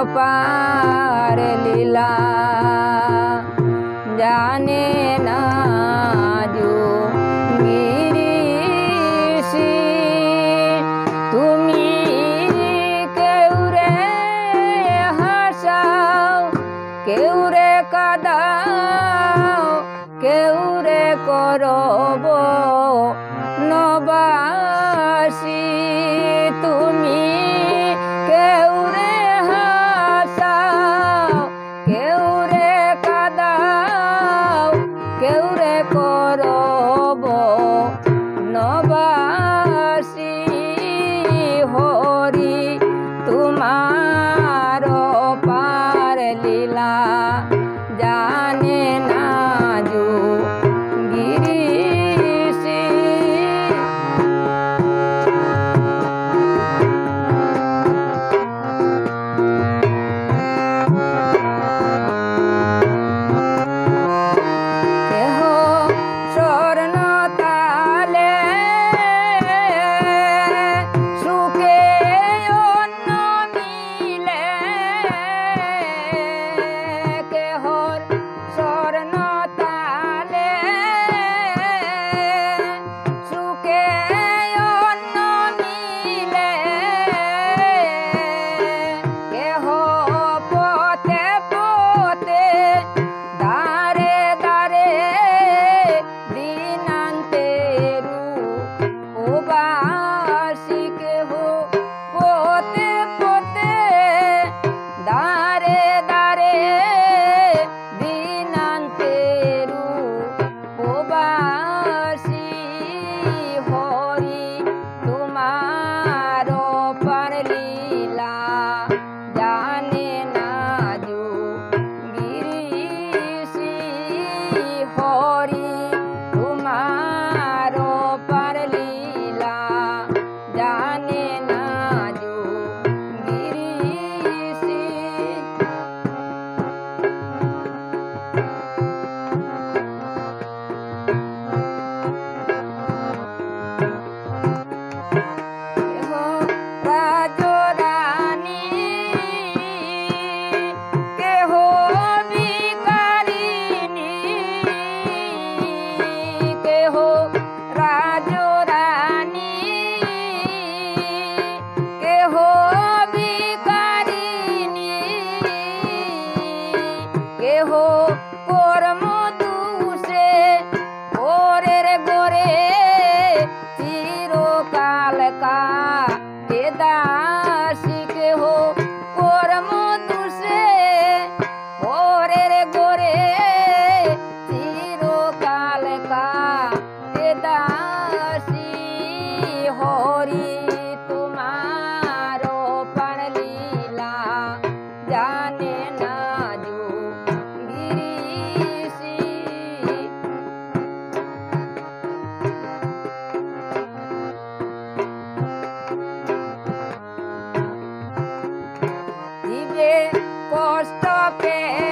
पार लीला जाने ना जो गिरीशी তুমি কেউরে হাসাও কেউরে কাদাও কেউরে করব নবাসী তুমি কেউরে হাসাও কেউরে কাদাও কেউরে করব নবাসী হরি তোমার পার লীলা জানে না जो गिरीशी কেহ স্বর্ণ তালে সুখে অন্য মিলে কেহ স্বর্ণ তালে সুখে অন্য মিলে কেহ পথে পথে দারে দারে দিনান্তেরু উবাসী কেহ পথে পথে দারে দারে দিনান্তেরু উবাসী হরি তোমার পার লীলা জানে না जो गिरीशी হরি তোমার পার লীলা জানে না जो गिरीशी কেহ রাজরানী কেহ ভিখারিণী কেহ রাজরানী কেহ ভিখারিণী কেহ কর্ম দোষে ওরের গোরে চিরকাল কাটে দাসী কেহ কর্ম দোষে ওরের গোরে চিরকাল কাটে দাসী হরি তোমার পার লীলা জানে না जो गिरीशी জীবে কষ্ট পেয়ে